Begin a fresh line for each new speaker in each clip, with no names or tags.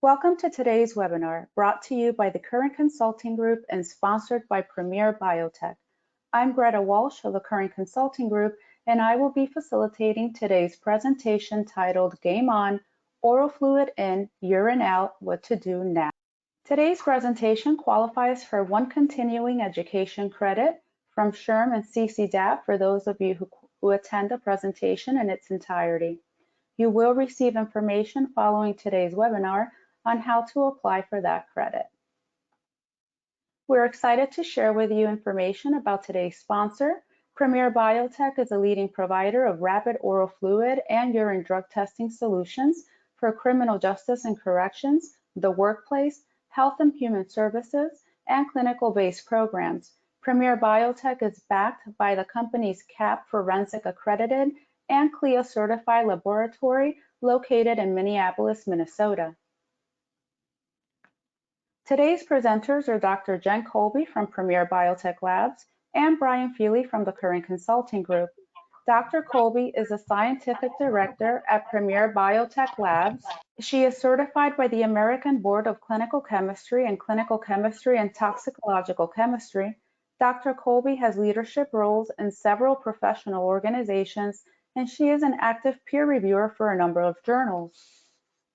Welcome to today's webinar, brought to you by the Current Consulting Group and sponsored by Premier Biotech. I'm Greta Walsh of the Current Consulting Group, and I will be facilitating today's presentation titled Game On, Oral Fluid In, Urine Out, What to Do Now. Today's presentation qualifies for one continuing education credit from SHRM and CCDAP for those of you who attend the presentation in its entirety. You will receive information following today's webinar on how to apply for that credit. We're excited to share with you information about today's sponsor. Premier Biotech is a leading provider of rapid oral fluid and urine drug testing solutions for criminal justice and corrections, the workplace, health and human services, and clinical-based programs. Premier Biotech is backed by the company's CAP Forensic Accredited and CLIA certified laboratory located in Minneapolis, Minnesota. Today's presenters are Dr. Jen Colby from Premier Biotech Labs and Brian Feely from the Current Consulting Group. Dr. Colby is a scientific director at Premier Biotech Labs. She is certified by the American Board of Clinical Chemistry and Toxicological Chemistry. Dr. Colby has leadership roles in several professional organizations, and she is an active peer reviewer for a number of journals.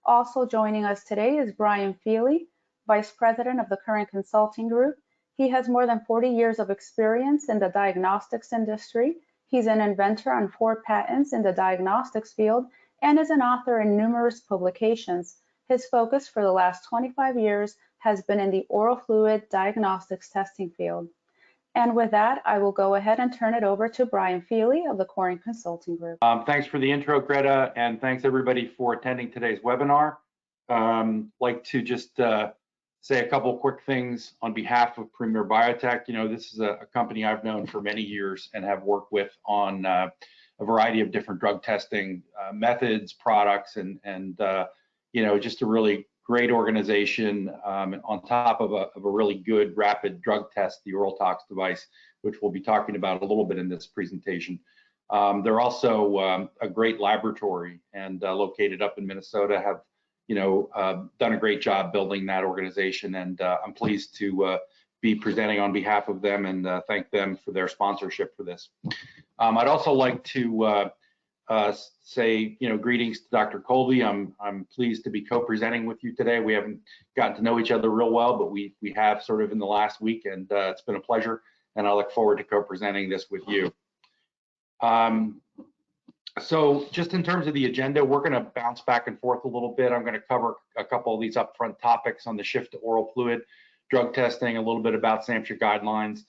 Also joining us today is Brian Feely, Vice President of the Current Consulting Group. He has more than 40 years of experience in the diagnostics industry. He's an inventor on 4 patents in the diagnostics field and is an author in numerous publications. His focus for the last 25 years has been in the oral fluid diagnostics testing field. And with that, I will go ahead and turn it over to Brian Feely of the Current Consulting Group.
Thanks for the intro, Greta, and thanks everybody for attending today's webinar. Like to just say a couple quick things on behalf of Premier Biotech. You know, this is a company I've known for many years and have worked with on a variety of different drug testing methods, products, and you know, just a really great organization on top of a really good rapid drug test, the oral tox device, which we'll be talking about a little bit in this presentation. They're also a great laboratory and located up in Minnesota, have done a great job building that organization, and I'm pleased to be presenting on behalf of them and thank them for their sponsorship for this. I'd also like to say, greetings to Dr. Colby. I'm pleased to be co-presenting with you today. We haven't gotten to know each other real well, but we have sort of in the last week, and it's been a pleasure, and I look forward to co-presenting this with you. So just in terms of the agenda, we're going to bounce back and forth a little bit. I'm going to cover a couple of these upfront topics on the shift to oral fluid drug testing, a little bit about SAMHSA guidelines,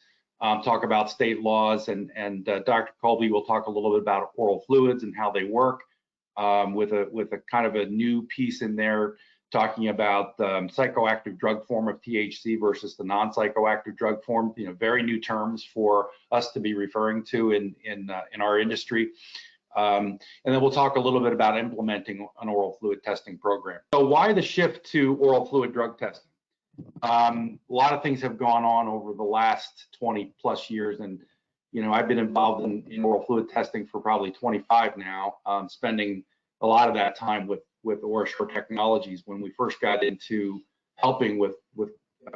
talk about state laws, and Dr. Colby will talk a little bit about oral fluids and how they work, with a kind of a new piece in there talking about the psychoactive drug form of THC versus the non-psychoactive drug form. Very new terms for us to be referring to in our industry. And then we'll talk a little bit about implementing an oral fluid testing program. So why the shift to oral fluid drug testing? A lot of things have gone on over the last 20 plus years, and I've been involved in oral fluid testing for probably 25 now, spending a lot of that time with OraSure Technologies when we first got into helping with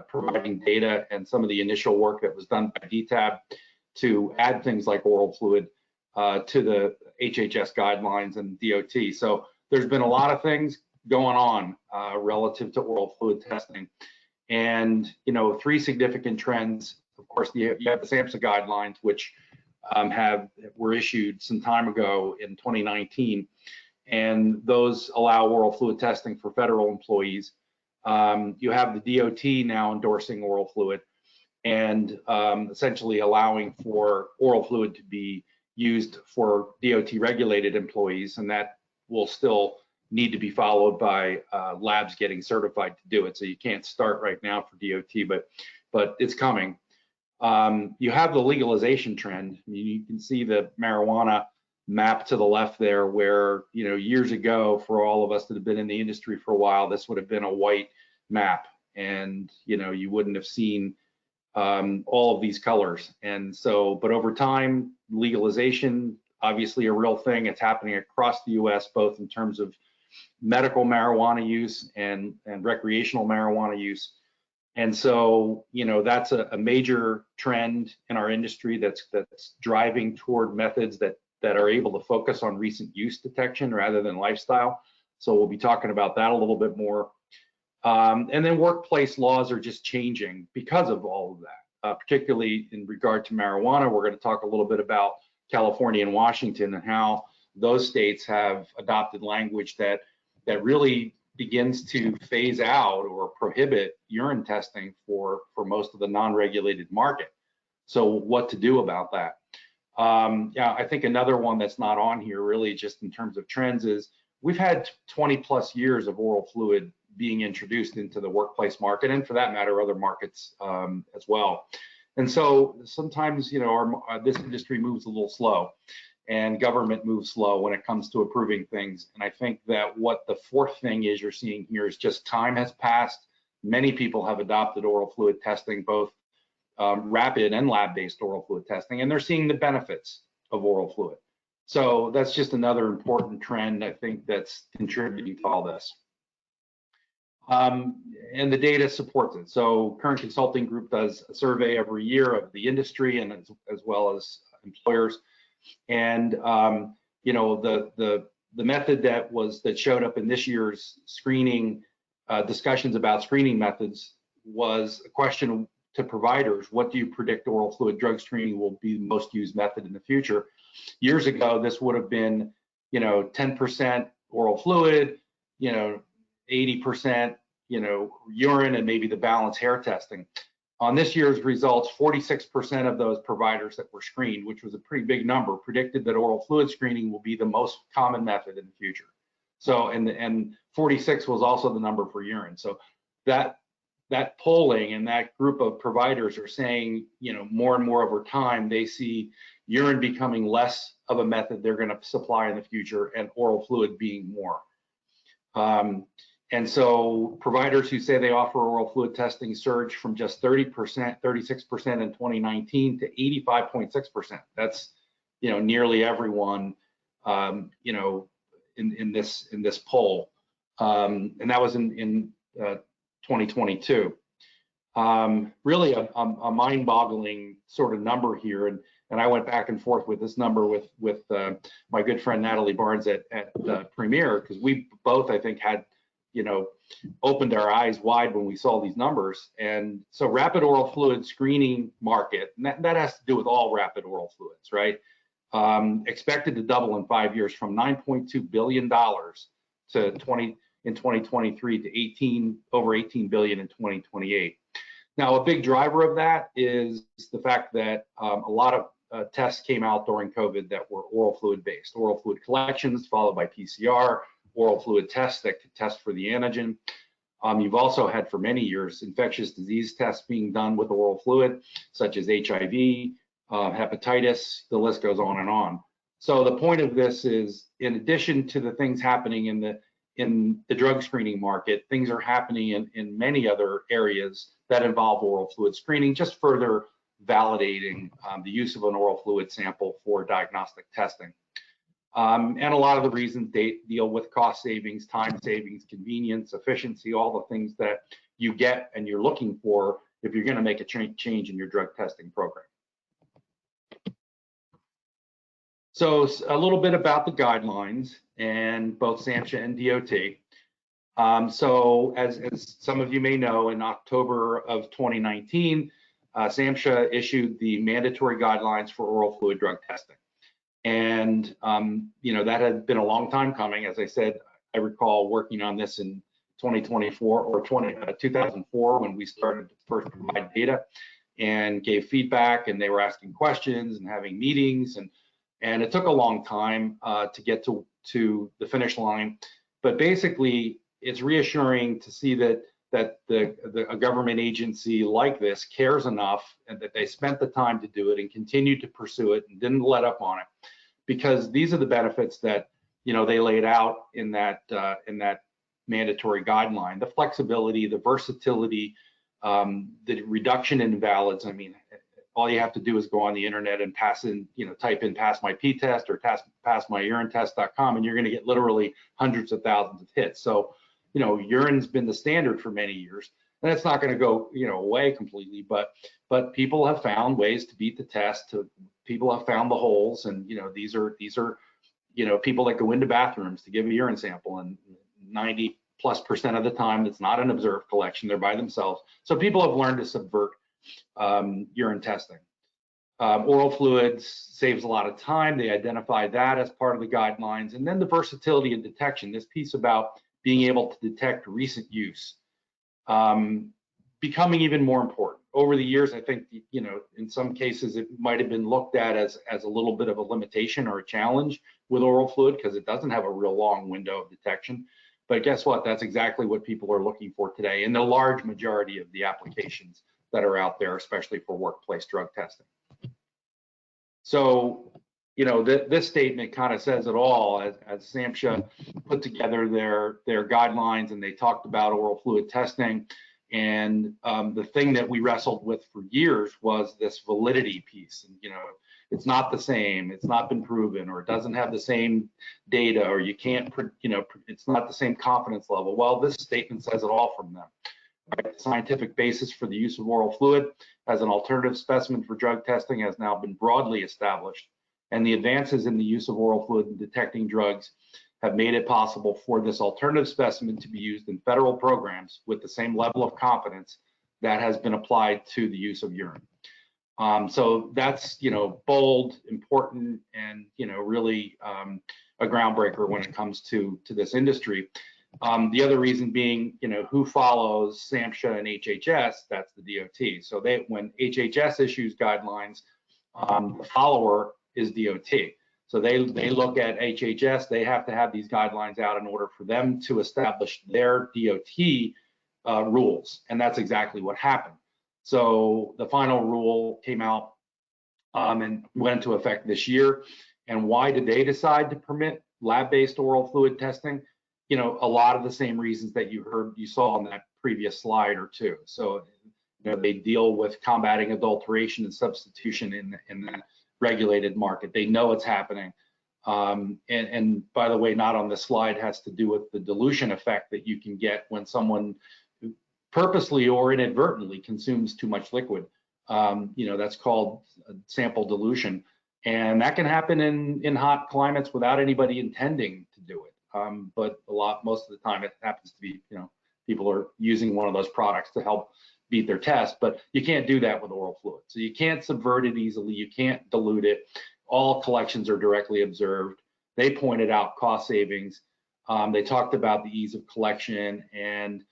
providing data and some of the initial work that was done by DTAB to add things like oral fluid to the HHS guidelines and DOT. So there's been a lot of things going on relative to oral fluid testing. And, 3 significant trends. Of course, you have the SAMHSA guidelines, which were issued some time ago in 2019. And those allow oral fluid testing for federal employees. You have the DOT now endorsing oral fluid and essentially allowing for oral fluid to be used for DOT regulated employees, and that will still need to be followed by labs getting certified to do it. So you can't start right now for DOT, but it's coming. You have the legalization trend. You can see the marijuana map to the left there, where years ago, for all of us that have been in the industry for a while, this would have been a white map, and you wouldn't have seen all of these colors. And so, but over time, legalization, obviously a real thing. It's happening across the US, both in terms of medical marijuana use and recreational marijuana use. And so, that's a major trend in our industry that's driving toward methods that are able to focus on recent use detection rather than lifestyle. So we'll be talking about that a little bit more. And then workplace laws are just changing because of all of that, particularly in regard to marijuana. We're going to talk a little bit about California and Washington and how those states have adopted language that really begins to phase out or prohibit urine testing for most of the non-regulated market. So what to do about that? Yeah, I think another one that's not on here really just in terms of trends is we've had 20 plus years of oral fluid being introduced into the workplace market, and for that matter, other markets as well. And so sometimes, this industry moves a little slow, and government moves slow when it comes to approving things. And I think that what the fourth thing is you're seeing here is just time has passed. Many people have adopted oral fluid testing, both rapid and lab-based oral fluid testing, and they're seeing the benefits of oral fluid. So that's just another important trend, I think, that's contributing to all this. And the data supports it. So Current Consulting Group does a survey every year of the industry and as well as employers. And the method that showed up in this year's screening discussions about screening methods was a question to providers: what do you predict oral fluid drug screening will be the most used method in the future? Years ago, this would have been 10% oral fluid, 80% urine, and maybe the balance hair testing. On this year's results, 46% of those providers that were screened, which was a pretty big number, predicted that oral fluid screening will be the most common method in the future. So, and 46 was also the number for urine. So that polling and that group of providers are saying, more and more over time, they see urine becoming less of a method they're going to supply in the future, and oral fluid being more. And so providers who say they offer oral fluid testing surged from just 30%, 36% in 2019 to 85.6%. That's, nearly everyone, in this poll. And that was in 2022. Really a mind-boggling sort of number here. And I went back and forth with this number with my good friend Natalie Barnes at Premier, because we both, I think, had opened our eyes wide when we saw these numbers. And so rapid oral fluid screening market, and that has to do with all rapid oral fluids, right? Expected to double in 5 years from $9.2 billion in 2023 to over 18 billion in 2028. Now, a big driver of that is the fact that a lot of tests came out during COVID that were oral fluid based, oral fluid collections followed by PCR, oral fluid tests that could test for the antigen. You've also had for many years infectious disease tests being done with oral fluid, such as HIV, hepatitis, the list goes on and on. So the point of this is, in addition to the things happening in the drug screening market, things are happening in many other areas that involve oral fluid screening, just further validating the use of an oral fluid sample for diagnostic testing. And a lot of the reasons they deal with cost savings, time savings, convenience, efficiency, all the things that you get and you're looking for if you're going to make a change in your drug testing program. So a little bit about the guidelines and both SAMHSA and DOT. So as some of you may know, in October of 2019, SAMHSA issued the mandatory guidelines for oral fluid drug testing. And, that had been a long time coming. As I said, I recall working on this in 2024 or 2004 when we started to first provide data and gave feedback, and they were asking questions and having meetings. And it took a long time to get to the finish line. But basically, it's reassuring to see that a government agency like this cares enough and that they spent the time to do it and continued to pursue it and didn't let up on it, because these are the benefits that they laid out in that mandatory guideline: the flexibility, the versatility, the reduction in invalids. I mean, all you have to do is go on the internet and type in pass my P test or passmyurinetest.com, and you're going to get literally hundreds of thousands of hits. So, urine's been the standard for many years, and it's not going to go, away completely, but people have found ways to beat the test. People have found the holes, and these are people that go into bathrooms to give a urine sample, and 90+% of the time it's not an observed collection, they're by themselves. So people have learned to subvert urine testing. Oral fluids saves a lot of time. They identified that as part of the guidelines. And then the versatility and detection, this piece about being able to detect recent use, becoming even more important. Over the years, I think, in some cases it might have been looked at as a little bit of a limitation or a challenge with oral fluid because it doesn't have a real long window of detection. But guess what? That's exactly what people are looking for today in the large majority of the applications that are out there, especially for workplace drug testing. So, this statement kind of says it all. As SAMHSA put together their guidelines, and they talked about oral fluid testing, and the thing that we wrestled with for years was this validity piece. And it's not the same, it's not been proven, or it doesn't have the same data, or you can't, it's not the same confidence level. Well, this statement says it all from them. Right? The scientific basis for the use of oral fluid as an alternative specimen for drug testing has now been broadly established, and the advances in the use of oral fluid in detecting drugs have made it possible for this alternative specimen to be used in federal programs with the same level of confidence that has been applied to the use of urine. So that's, bold, important, and, really a groundbreaker when it comes to this industry. The other reason being, who follows SAMHSA and HHS? That's the DOT. So when HHS issues guidelines, the follower is DOT. So they look at HHS, they have to have these guidelines out in order for them to establish their DOT rules. And that's exactly what happened. So the final rule came out and went into effect this year. And why did they decide to permit lab-based oral fluid testing? A lot of the same reasons that you saw on that previous slide or two. So, they deal with combating adulteration and substitution in the regulated market. They know it's happening. And by the way, not on this slide, has to do with the dilution effect that you can get when someone purposely or inadvertently consumes too much liquid. That's called sample dilution. And that can happen in hot climates without anybody intending to do it. But most of the time it happens to be, people are using one of those products to help beat their test, but you can't do that with oral fluid. So you can't subvert it easily. You can't dilute it. All collections are directly observed. They pointed out cost savings. They talked about the ease of collection and,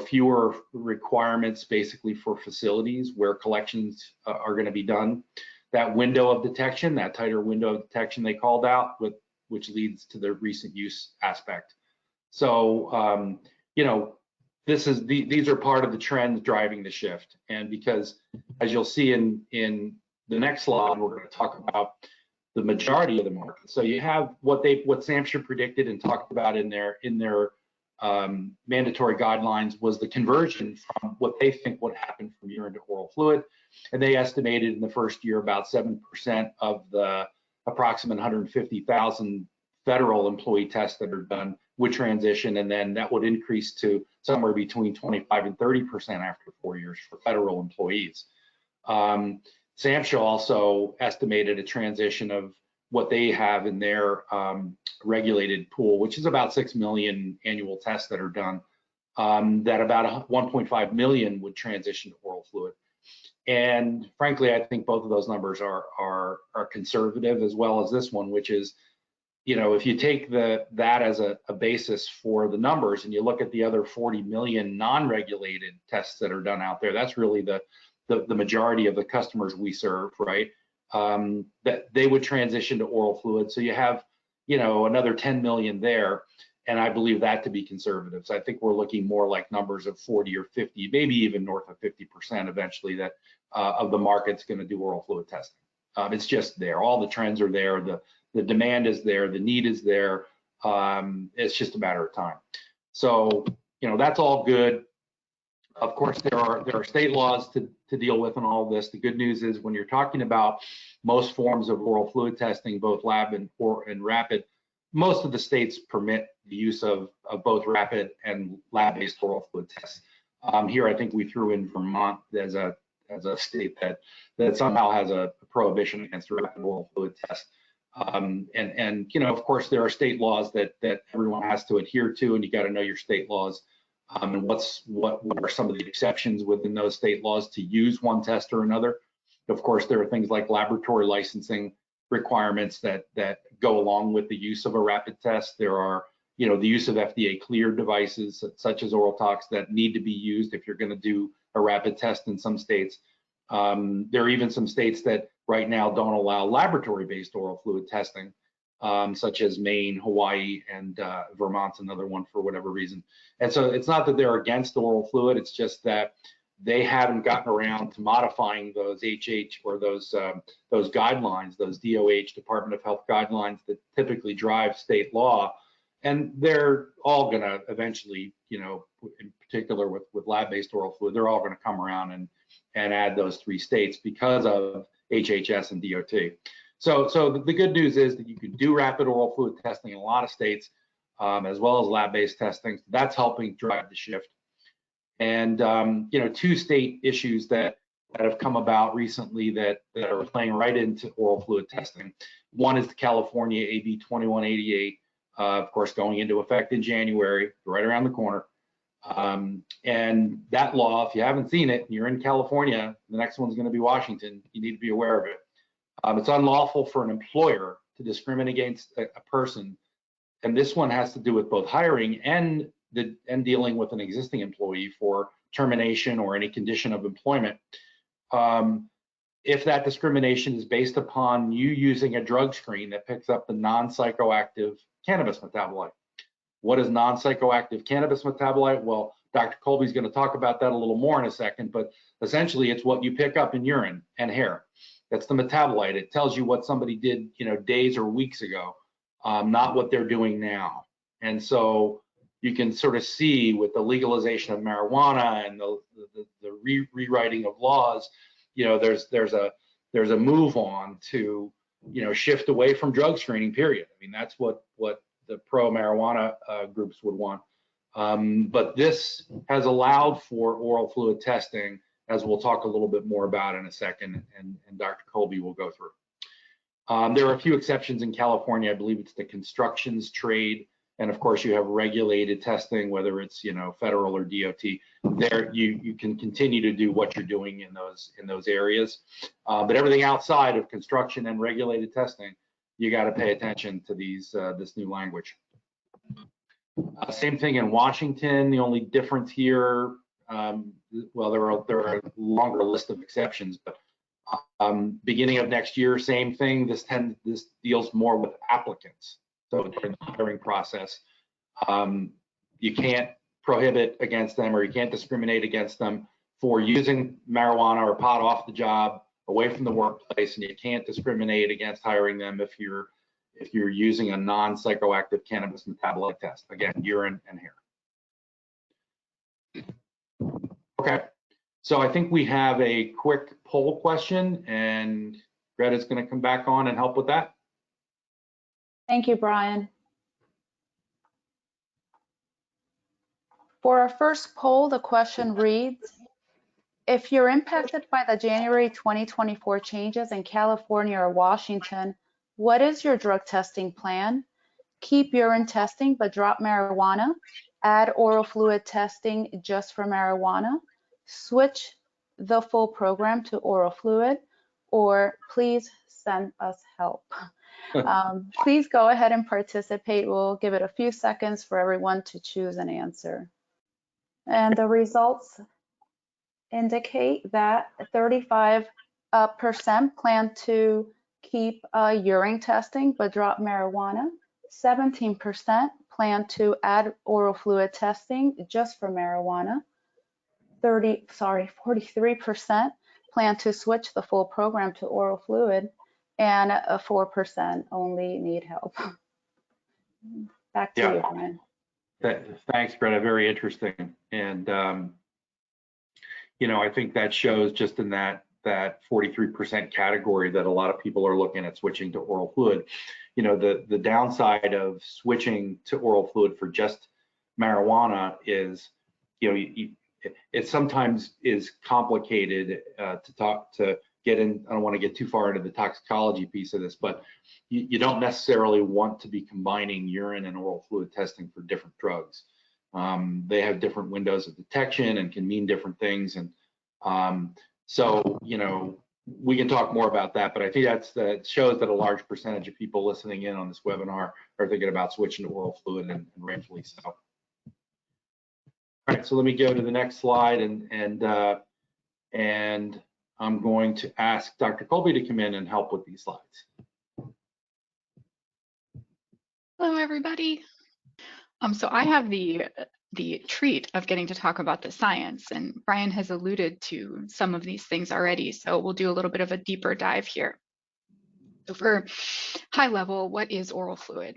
fewer requirements basically for facilities where collections are going to be done. That window of detection, that tighter window of detection they called out, which leads to the recent use aspect. So, these are part of the trends driving the shift. And because, as you'll see in the next slide, we're going to talk about the majority of the market. So you have what SAMHSA predicted and talked about in their mandatory guidelines was the conversion from what they think would happen from urine to oral fluid. And they estimated in the first year about 7% of the approximate 150,000 federal employee tests that are done would transition, and then that would increase to somewhere between 25 and 30% after 4 years for federal employees. SAMHSA also estimated a transition of what they have in their regulated pool, which is about 6 million annual tests that are done, that about 1.5 million would transition to oral fluid. And frankly, I think both of those numbers are conservative, as well as this one, which is, if you take that as a basis for the numbers and you look at the other 40 million non-regulated tests that are done out there, that's really the majority of the customers we serve, right? That they would transition to oral fluid. So you have, another 10 million there. And I believe that to be conservative. So I think we're looking more like numbers of 40 or 50, maybe even north of 50% eventually that of the market's going to do oral fluid testing. It's just there. All the trends are there. The demand is there. The need is there. It's just a matter of time. So, that's all good. Of course, there are state laws to deal with in all of this. The good news is when you're talking about most forms of oral fluid testing, both lab and rapid, most of the states permit the use of both rapid and lab-based oral fluid tests. Here, I think we threw in Vermont as a state that somehow has a prohibition against rapid oral fluid tests. And you know, of course, there are state laws that everyone has to adhere to, and you got to know your state laws. And what are some of the exceptions within those state laws to use one test or another? Of course, there are things like laboratory licensing requirements that go along with the use of a rapid test. There are, you know, the use of FDA cleared devices such as oral tox that need to be used if you're going to do a rapid test in some states. There are even some states that right now don't allow laboratory-based oral fluid testing, such as Maine, Hawaii, and Vermont's another one for whatever reason. And so it's not that they're against oral fluid, it's just that they haven't gotten around to modifying those HH or those guidelines, those DOH, Department of Health guidelines that typically drive state law. And they're all going to eventually, you know, in particular with lab-based oral fluid, they're all going to come around and add those 3 states because of HHS and DOT. So the good news is that you can do rapid oral fluid testing in a lot of states, as well as lab-based testing. So that's helping drive the shift. And you know, 2 state issues that have come about recently that are playing right into oral fluid testing. One is the California AB 2188, of course, going into effect in January, right around the corner. And that law, if you haven't seen it, and you're in California, the next one's going to be Washington. You need to be aware of it. It's unlawful for an employer to discriminate against a person, and this one has to do with both hiring and dealing with an existing employee for termination or any condition of employment. If that discrimination is based upon you using a drug screen that picks up the non-psychoactive cannabis metabolite. What is non-psychoactive cannabis metabolite? Well, Dr. Colby's going to talk about that a little more in a second, but essentially it's what you pick up in urine and hair. That's the metabolite. It tells you what somebody did, you know, days or weeks ago, not what they're doing now. And so you can sort of see with the legalization of marijuana and the rewriting of laws, you know, there's a move on to, you know, shift away from drug screening, period. I mean, that's what the pro marijuana groups would want. But this has allowed for oral fluid testing, as we'll talk a little bit more about in a second, and Dr. Colby will go through. There are a few exceptions in California. I believe it's the constructions trade, and of course you have regulated testing, whether it's, you know, federal or DOT. There you can continue to do what you're doing in those areas, but everything outside of construction and regulated testing, you got to pay attention to this new language. Same thing in Washington. The only difference here, well, there are a longer list of exceptions, but beginning of next year, same thing. This deals more with applicants. So during the hiring process, you can't prohibit against them, or you can't discriminate against them for using marijuana or pot off the job, away from the workplace, and you can't discriminate against hiring them if you're using a non-psychoactive cannabis metabolite test. Again, urine and hair. Okay, so I think we have a quick poll question, and Greta's going to come back on and help with that.
Thank you, Brian. For our first poll, the question reads, if you're impacted by the January 2024 changes in California or Washington, what is your drug testing plan? Keep urine testing but drop marijuana, add oral fluid testing just for marijuana, switch the full program to oral fluid, or please send us help. Please go ahead and participate. We'll give it a few seconds for everyone to choose an answer. And the results indicate that 35% plan to keep urine testing but drop marijuana. 17% plan to add oral fluid testing just for marijuana. 43% plan to switch the full program to oral fluid, and 4% only need help. Back to you, Brian.
Thanks, Greta. Very interesting. And I think that shows just in that 43% category that a lot of people are looking at switching to oral fluid. The downside of switching to oral fluid for just marijuana is, it sometimes is complicated to get in. I don't want to get too far into the toxicology piece of this, but you don't necessarily want to be combining urine and oral fluid testing for different drugs. They have different windows of detection and can mean different things. And so, we can talk more about that, but I think that shows that a large percentage of people listening in on this webinar are thinking about switching to oral fluid, and rightfully so. All right, so let me go to the next slide, and I'm going to ask Dr. Colby to come in and help with these slides.
Hello, everybody. So I have the treat of getting to talk about the science, and Brian has alluded to some of these things already, so we'll do a little bit of a deeper dive here. So for high level, what is oral fluid?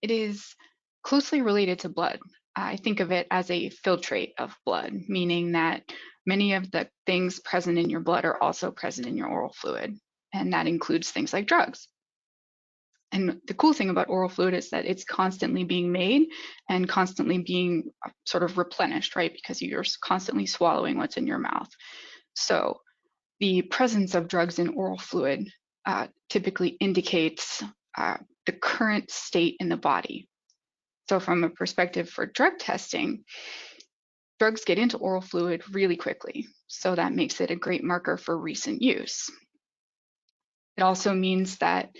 It is closely related to blood. I think of it as a filtrate of blood, meaning that many of the things present in your blood are also present in your oral fluid, and that includes things like drugs. And the cool thing about oral fluid is that it's constantly being made and constantly being sort of replenished, right? Because you're constantly swallowing what's in your mouth. So the presence of drugs in oral fluid typically indicates the current state in the body. So from a perspective for drug testing, drugs get into oral fluid really quickly. So that makes it a great marker for recent use. It also means that,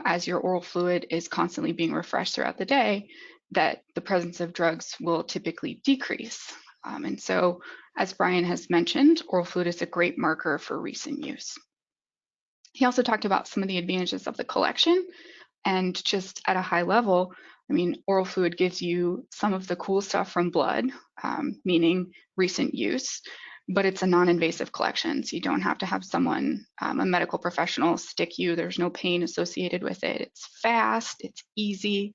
as your oral fluid is constantly being refreshed throughout the day, that the presence of drugs will typically decrease. And so, as Brian has mentioned, oral fluid is a great marker for recent use. He also talked about some of the advantages of the collection, and just at a high level, oral fluid gives you some of the cool stuff from blood, meaning recent use, but it's a non-invasive collection. So you don't have to have someone, a medical professional, stick you. There's no pain associated with it. It's fast, it's easy,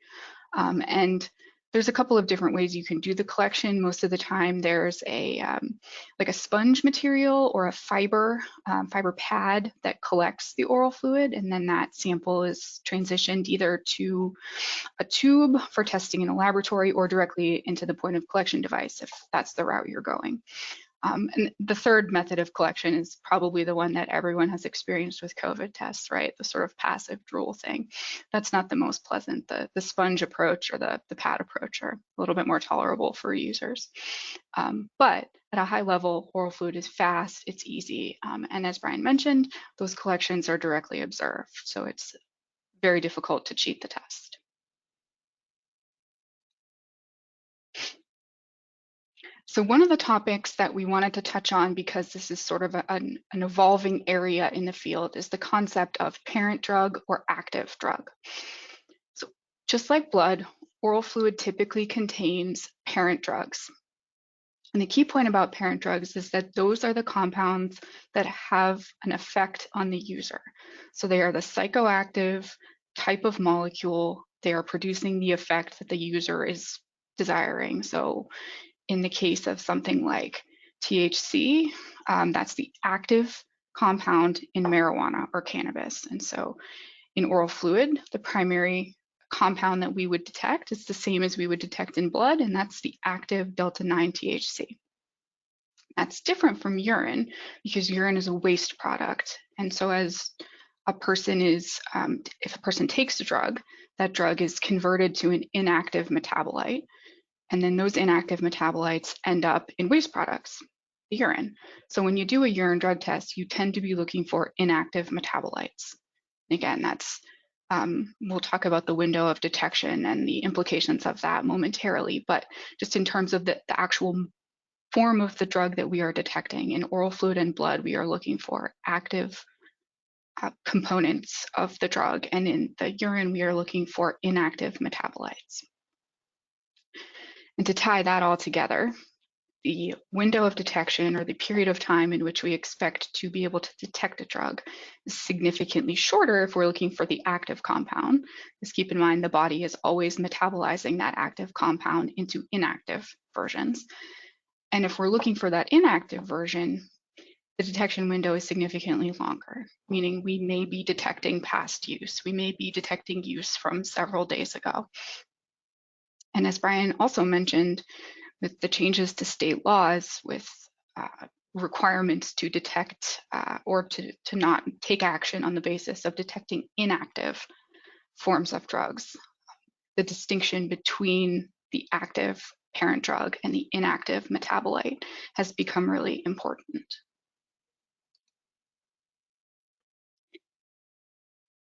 and there's a couple of different ways you can do the collection. Most of the time there's like a sponge material or a fiber pad that collects the oral fluid, and then that sample is transitioned either to a tube for testing in a laboratory or directly into the point of collection device if that's the route you're going. And the third method of collection is probably the one that everyone has experienced with COVID tests, right? The sort of passive drool thing. That's not the most pleasant. The sponge approach or the pad approach are a little bit more tolerable for users. But at a high level, oral fluid is fast, it's easy. And as Brian mentioned, those collections are directly observed. So it's very difficult to cheat the test. So one of the topics that we wanted to touch on, because this is sort of an evolving area in the field, is the concept of parent drug or active drug. So just like blood, oral fluid typically contains parent drugs. And the key point about parent drugs is that those are the compounds that have an effect on the user. So they are the psychoactive type of molecule. They are producing the effect that the user is desiring. So in the case of something like THC, that's the active compound in marijuana or cannabis. And so in oral fluid, the primary compound that we would detect is the same as we would detect in blood, and that's the active delta-9 THC. That's different from urine because urine is a waste product. And so as a person is, if a person takes a drug, that drug is converted to an inactive metabolite. And then those inactive metabolites end up in waste products, the urine. So when you do a urine drug test, you tend to be looking for inactive metabolites. Again, that's, we'll talk about the window of detection and the implications of that momentarily, but just in terms of the actual form of the drug that we are detecting, in oral fluid and blood, we are looking for active components of the drug, and in the urine, we are looking for inactive metabolites. And to tie that all together, the window of detection, or the period of time in which we expect to be able to detect a drug, is significantly shorter if we're looking for the active compound. Just keep in mind the body is always metabolizing that active compound into inactive versions. And if we're looking for that inactive version, the detection window is significantly longer, meaning we may be detecting past use. We may be detecting use from several days ago. And as Brian also mentioned, with the changes to state laws, with requirements to detect or to not take action on the basis of detecting inactive forms of drugs, the distinction between the active parent drug and the inactive metabolite has become really important.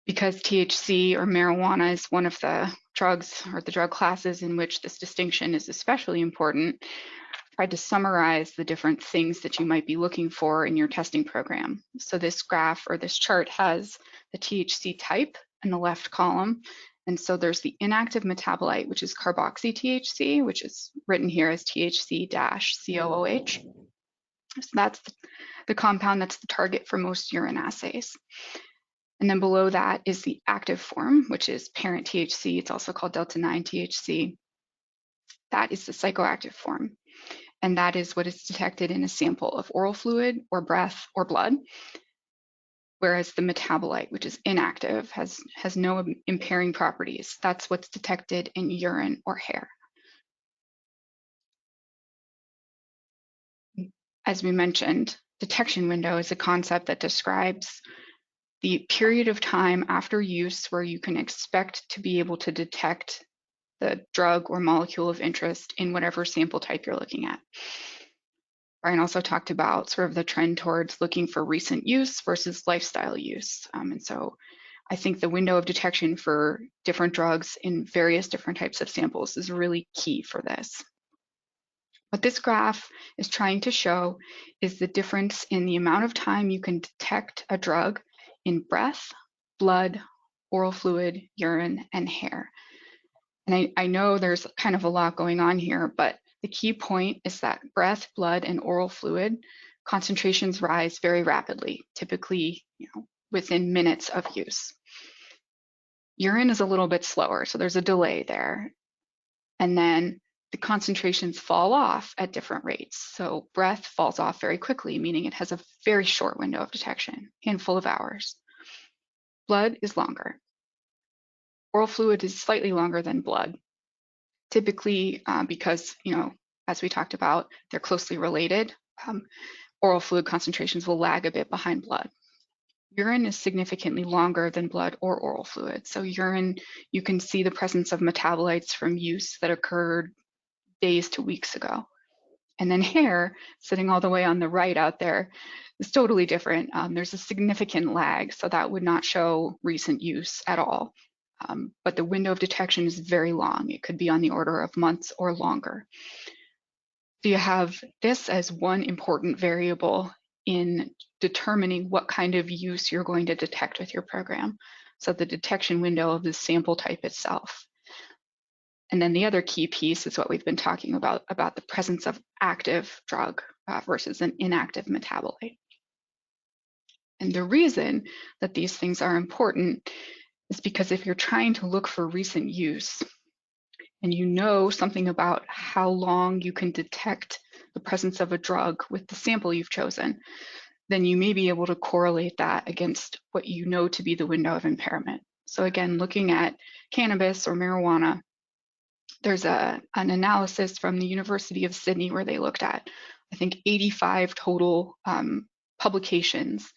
Because THC or marijuana is one of the drugs or the drug classes in which this distinction is especially important, I tried to summarize the different things that you might be looking for in your testing program. So this graph or this chart has the THC type in the left column. And so there's the inactive metabolite, which is carboxy-THC, which is written here as THC-COOH. So that's the compound that's the target for most urine assays. And then below that is the active form, which is parent THC. It's also called delta-9 THC. That is the psychoactive form. And that is what is detected in a sample of oral fluid or breath or blood. Whereas the metabolite, which is inactive, has no impairing properties. That's what's detected in urine or hair. As we mentioned, detection window is a concept that describes the period of time after use where you can expect to be able to detect the drug or molecule of interest in whatever sample type you're looking at. Brian also talked about sort of the trend towards looking for recent use versus lifestyle use. And so I think the window of detection for different drugs in various different types of samples is really key for this. What this graph is trying to show is the difference in the amount of time you can detect a drug in breath, blood, oral fluid, urine, and hair. And I know there's kind of a lot going on here, but the key point is that breath, blood, and oral fluid concentrations rise very rapidly, typically within minutes of use. Urine is a little bit slower, so there's a delay there. And then the concentrations fall off at different rates. So breath falls off very quickly, meaning it has a very short window of detection, handful of hours. Blood is longer. Oral fluid is slightly longer than blood, typically because, as we talked about, they're closely related. Oral fluid concentrations will lag a bit behind blood. Urine is significantly longer than blood or oral fluid. So urine, you can see the presence of metabolites from use that occurred days to weeks ago. And then hair, sitting all the way on the right out there, is totally different. There's a significant lag, so that would not show recent use at all. But the window of detection is very long. It could be on the order of months or longer. So you have this as one important variable in determining what kind of use you're going to detect with your program. So the detection window of the sample type itself. And then the other key piece is what we've been talking about the presence of active drug versus an inactive metabolite. And the reason that these things are important is because if you're trying to look for recent use and you know something about how long you can detect the presence of a drug with the sample you've chosen, then you may be able to correlate that against what you know to be the window of impairment. So again, looking at cannabis or marijuana, there's an analysis from the University of Sydney where they looked at, I think, 85 total publications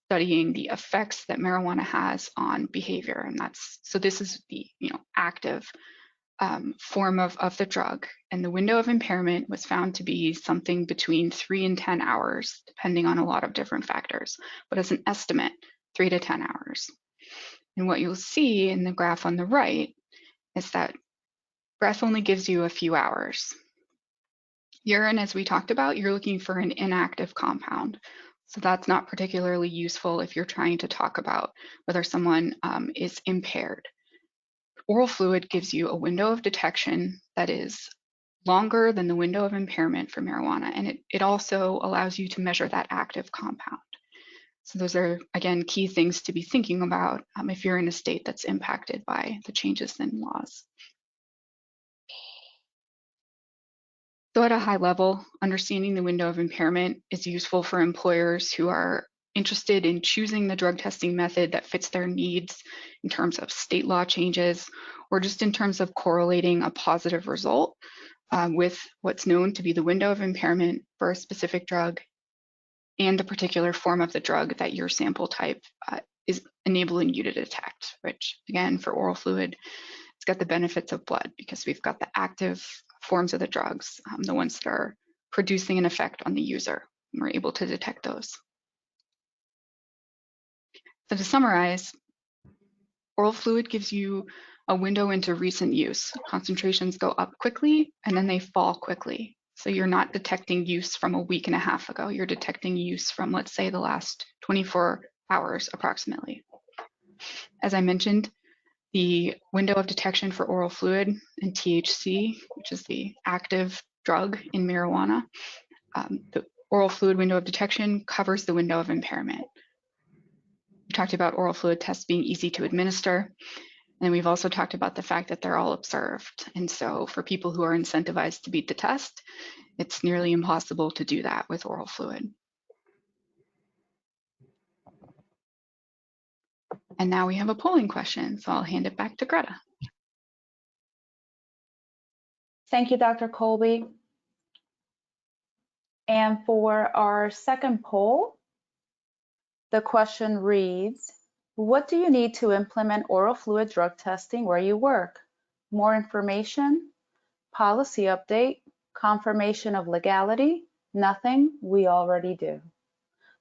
studying the effects that marijuana has on behavior. And so this is the active form of the drug. And the window of impairment was found to be something between 3 and 10 hours, depending on a lot of different factors. But as an estimate, 3 to 10 hours. And what you'll see in the graph on the right is that breath only gives you a few hours. Urine, as we talked about, you're looking for an inactive compound. So that's not particularly useful if you're trying to talk about whether someone is impaired. Oral fluid gives you a window of detection that is longer than the window of impairment for marijuana, and it also allows you to measure that active compound. So those are, again, key things to be thinking about if you're in a state that's impacted by the changes in laws. So at a high level, understanding the window of impairment is useful for employers who are interested in choosing the drug testing method that fits their needs in terms of state law changes, or just in terms of correlating a positive result with what's known to be the window of impairment for a specific drug and the particular form of the drug that your sample type is enabling you to detect, which again, for oral fluid, it's got the benefits of blood because we've got the active forms of the drugs, the ones that are producing an effect on the user, and we're able to detect those. So to summarize, oral fluid gives you a window into recent use. Concentrations go up quickly and then they fall quickly. So you're not detecting use from a week and a half ago. You're detecting use from, let's say, the last 24 hours approximately. As I mentioned, the window of detection for oral fluid and THC, which is the active drug in marijuana, the oral fluid window of detection covers the window of impairment. We talked about oral fluid tests being easy to administer. And we've also talked about the fact that they're all observed. And so for people who are incentivized to beat the test, it's nearly impossible to do that with oral fluid. And now we have a polling question, so I'll hand it back to Greta.
Thank you, Dr. Colby. And for our second poll, the question reads, what do you need to implement oral fluid drug testing where you work? More information, policy update, confirmation of legality, nothing, we already do.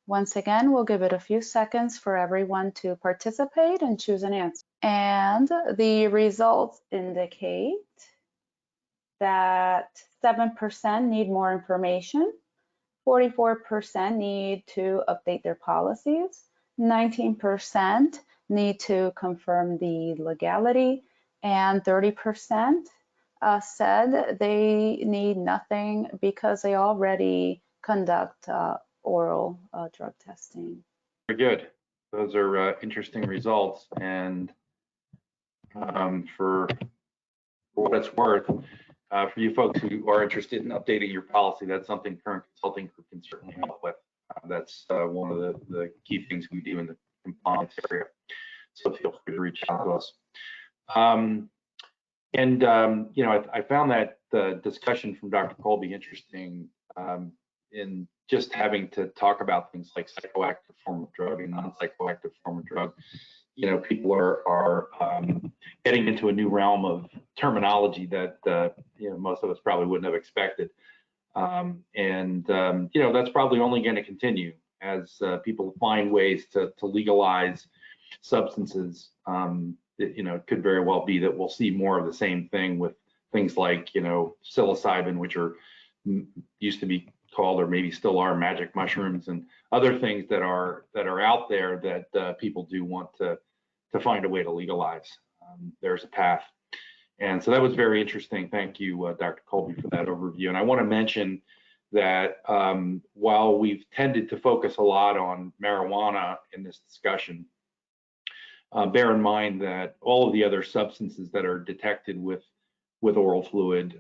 Once again, we'll give it a few seconds for everyone to participate and choose an answer. And the results indicate that 7% need more information, 44% need to update their policies, 19% need to confirm the legality, and 30% said they need nothing because they already conduct oral drug testing.
Very good. Those are interesting results. And for what it's worth, for you folks who are interested in updating your policy, that's something Current Consulting Group can certainly help with. That's one of the key things we do in the compliance area. So feel free to reach out to us. You know, I found that the discussion from Dr. Colby interesting in just having to talk about things like psychoactive form of drug and non-psychoactive form of drug. You know, people are getting into a new realm of terminology that you know, most of us probably wouldn't have expected, you know, that's probably only going to continue as people find ways to legalize substances. You know, it could very well be that we'll see more of the same thing with things like, you know, psilocybin, which are used to be called, or maybe still are, magic mushrooms, and other things that are out there that people do want to find a way to legalize. There's a path. And so that was very interesting. Thank you, Dr. Colby, for that overview. And I want to mention that while we've tended to focus a lot on marijuana in this discussion, bear in mind that all of the other substances that are detected with oral fluid,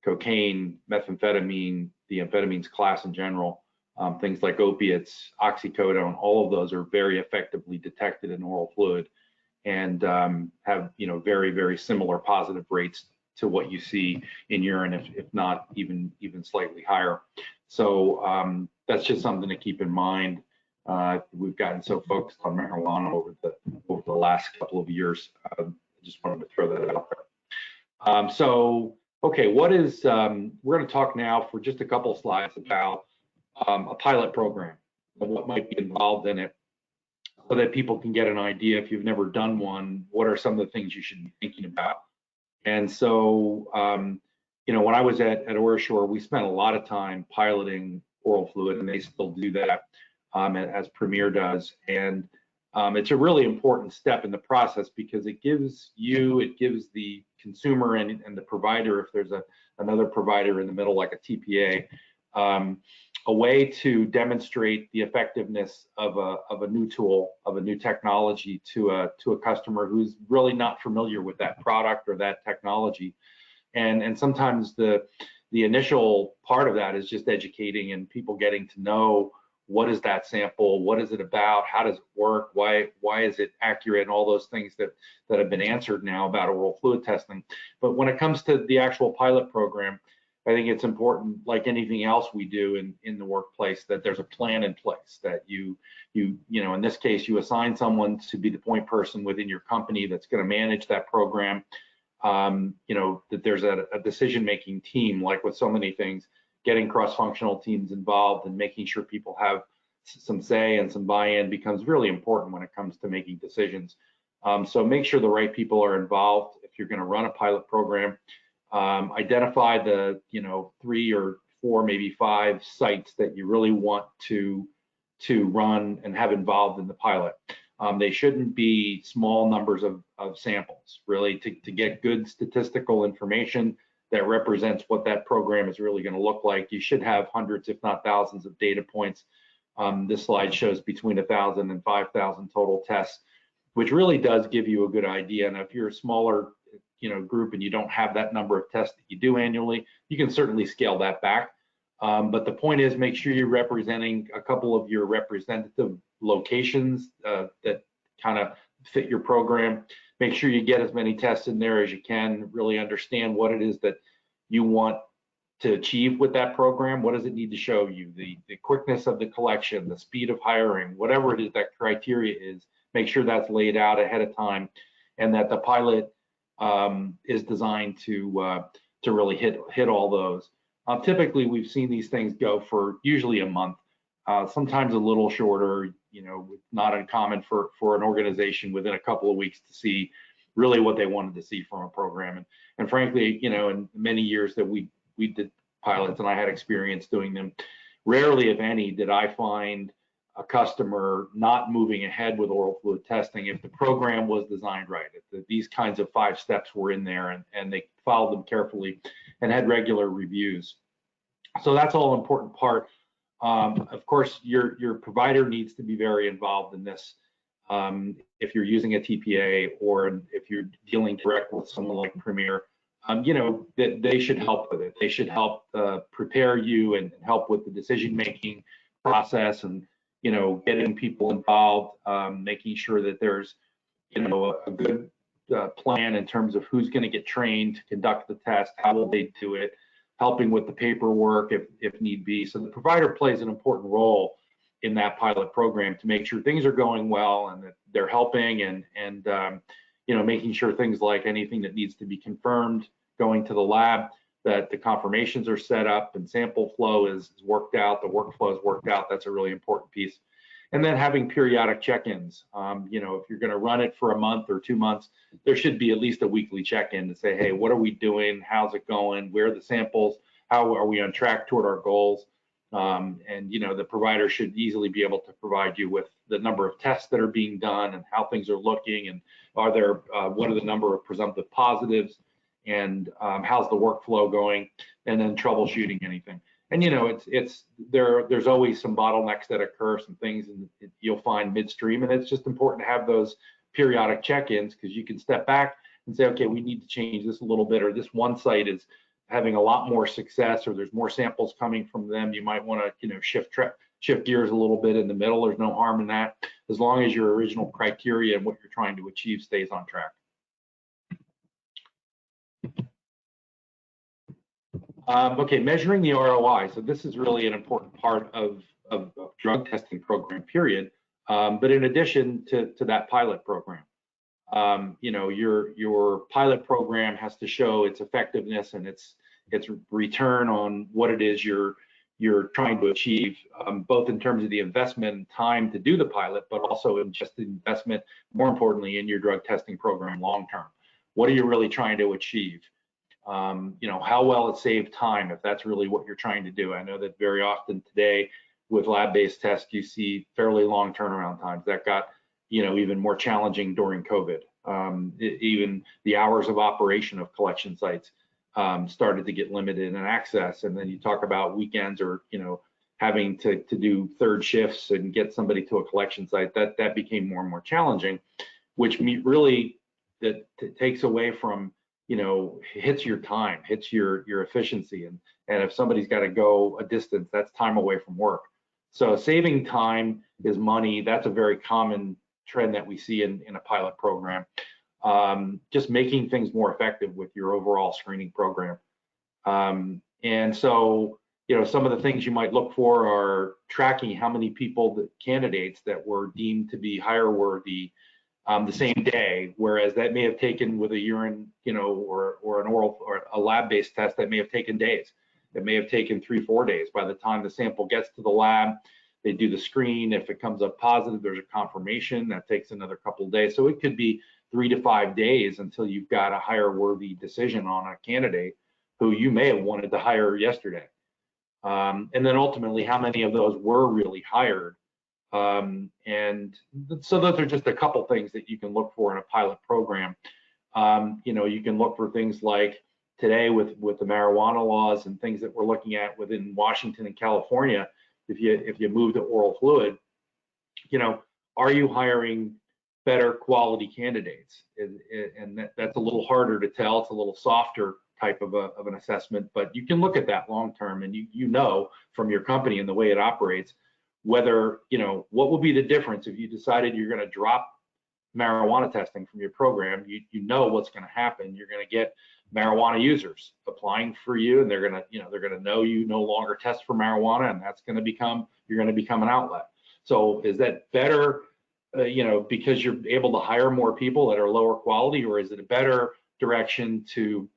cocaine, methamphetamine, the amphetamines class in general, things like opiates, oxycodone, all of those are very effectively detected in oral fluid and have, you know, very, very similar positive rates to what you see in urine, if not even slightly higher. So that's just something to keep in mind. We've gotten so focused on marijuana over the last couple of years. I just wanted to throw that out there. So, okay, what is, we're going to talk now for just a couple of slides about a pilot program and what might be involved in it, so that people can get an idea. If you've never done one, what are some of the things you should be thinking about? And so, you know, when I was at OraSure, we spent a lot of time piloting oral fluid, and they still do that, as Premier does. And it's a really important step in the process because it gives the consumer and the provider, if there's another provider in the middle like a TPA, a way to demonstrate the effectiveness of a new tool, of a new technology to a customer who's really not familiar with that product or that technology. And sometimes the the initial part of that is just educating and people getting to know what is that sample, what is it about, how does it work, why is it accurate, and all those things that have been answered now about oral fluid testing. But when it comes to the actual pilot program, I think it's important, like anything else we do in the workplace, that there's a plan in place, that you know, in this case, you assign someone to be the point person within your company that's going to manage that program. You know, that there's a decision-making team, like with so many things, getting cross-functional teams involved and making sure people have some say and some buy-in becomes really important when it comes to making decisions. So make sure the right people are involved if you're going to run a pilot program. Identify the, you know, 3 or 4, maybe 5 sites that you really want to run and have involved in the pilot. They shouldn't be small numbers of samples, really, to get good statistical information that represents what that program is really going to look like. You should have hundreds, if not thousands, of data points. This slide shows between 1,000 and 5,000 total tests, which really does give you a good idea. And if you're a smaller, you know, group and you don't have that number of tests that you do annually, you can certainly scale that back. But the point is, make sure you're representing a couple of your representative locations that kind of fit your program. Make sure you get as many tests in there as you can, really understand what it is that you want to achieve with that program. What does it need to show you? The quickness of the collection, the speed of hiring, whatever it is that criteria is, make sure that's laid out ahead of time, and that the pilot is designed to really hit all those. Typically, we've seen these things go for usually a month, sometimes a little shorter. You know, not uncommon for an organization within a couple of weeks to see really what they wanted to see from a program. And frankly, you know, in many years that we did pilots and I had experience doing them, rarely, if any, did I find a customer not moving ahead with oral fluid testing if the program was designed right, if these kinds of 5 steps were in there and they followed them carefully and had regular reviews. So that's all an important part. Of course, your provider needs to be very involved in this. If you're using a TPA or if you're dealing direct with someone like Premier, you know, that they should help with it. They should help prepare you and help with the decision-making process, and, you know, getting people involved, making sure that there's, you know, a good plan in terms of who's going to get trained to conduct the test, how will they do it, helping with the paperwork if need be. So the provider plays an important role in that pilot program to make sure things are going well and that they're helping and you know, making sure things like anything that needs to be confirmed going to the lab, that the confirmations are set up and sample flow is worked out, the workflow is worked out. That's a really important piece. And then having periodic check-ins. You know, if you're going to run it for a month or 2 months, there should be at least a weekly check-in to say, hey, what are we doing? How's it going? Where are the samples? How are we on track toward our goals? And, you know, the provider should easily be able to provide you with the number of tests that are being done and how things are looking, and are there, what are the number of presumptive positives, and how's the workflow going, and then troubleshooting anything. And, you know, there's always some bottlenecks that occur, some things you'll find midstream, and it's just important to have those periodic check-ins, because you can step back and say, okay, we need to change this a little bit, or this one site is having a lot more success, or there's more samples coming from them. You might want to, you know, shift gears a little bit in the middle. There's no harm in that, as long as your original criteria and what you're trying to achieve stays on track. Okay, measuring the ROI. So this is really an important part of drug testing program, period. But in addition to that pilot program, you know, your pilot program has to show its effectiveness and its return on what it is you're trying to achieve, both in terms of the investment and time to do the pilot, but also in just the investment, more importantly, in your drug testing program long term. What are you really trying to achieve? You know, how well it saved time, if that's really what you're trying to do. I know that very often today with lab-based tests, you see fairly long turnaround times. That got, you know, even more challenging during COVID. Even the hours of operation of collection sites started to get limited in access. And then you talk about weekends, or, you know, having to do third shifts and get somebody to a collection site, that became more and more challenging, which really that takes away from, you know, hits your time, hits your efficiency. And if somebody's got to go a distance, that's time away from work. So saving time is money. That's a very common trend that we see in a pilot program. Just making things more effective with your overall screening program. And so, some of the things you might look for are tracking how many candidates that were deemed to be hire worthy the same day, whereas that may have taken with a urine, or an oral or a lab-based test that may have taken days. It may have taken 3-4 days. By the time the sample gets to the lab, they do the screen. If it comes up positive, there's a confirmation that takes another couple of days. So it could be 3 to 5 days until you've got a hire worthy decision on a candidate who you may have wanted to hire yesterday. And then ultimately, how many of those were really hired? And so those are just a couple things that you can look for in a pilot program. You can look for things like today with the marijuana laws and things that we're looking at within Washington and California. If you move to oral fluid, are you hiring better quality candidates? And that's a little harder to tell. It's a little softer type of an assessment, but you can look at that long term, and you know from your company and the way it operates whether, what will be the difference if you decided you're going to drop marijuana testing from your program. You know what's going to happen. You're going to get marijuana users applying for you, and they're going to know you no longer test for marijuana, and you're going to become an outlet. So is that better, because you're able to hire more people that are lower quality, or is it a better direction to,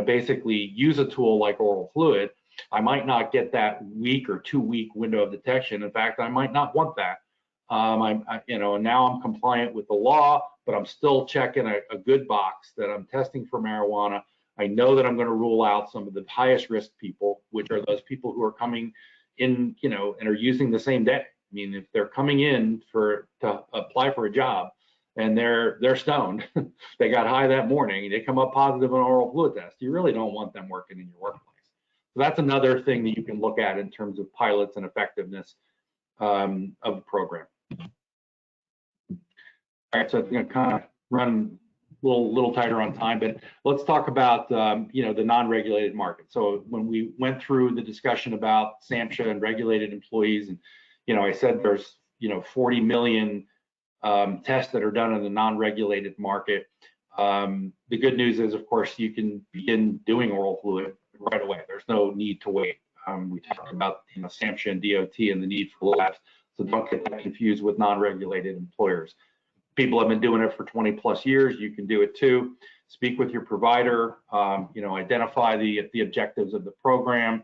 basically use a tool like oral fluid? I might not get that week or 2 week window of detection. In fact, I might not want that. And now I'm compliant with the law, but I'm still checking a good box that I'm testing for marijuana. I know that I'm going to rule out some of the highest risk people, which are those people who are coming in, and are using the same day. I mean, if they're coming in to apply for a job and they're stoned, they got high that morning, they come up positive on an oral fluid test, you really don't want them working in your workplace. So that's another thing that you can look at in terms of pilots and effectiveness of the program. All right, so I'm going to kind of run a little tighter on time, but let's talk about the non-regulated market. So when we went through the discussion about SAMHSA and regulated employees, and I said there's 40 million tests that are done in the non-regulated market. The good news is, of course, you can begin doing oral fluid right away. There's no need to wait. We talked about SAMHSA and DOT and the need for labs, so don't get that confused with non-regulated employers. People have been doing it for 20 plus years. You can do it too. Speak with your provider. Identify the objectives of the program.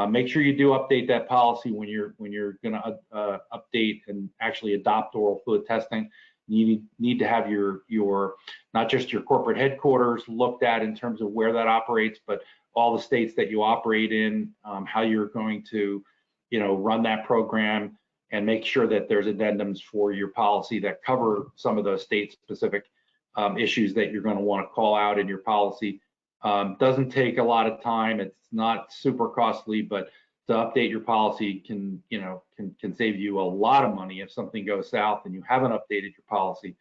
Make sure you do update that policy when you're going to update and actually adopt oral fluid testing. You need to have your not just your corporate headquarters looked at in terms of where that operates, but all the states that you operate in, how you're going to run that program, and make sure that there's addendums for your policy that cover some of those state-specific issues that you're going to want to call out in your policy. Doesn't take a lot of time. It's not super costly, but to update your policy can save you a lot of money if something goes south and you haven't updated your policy,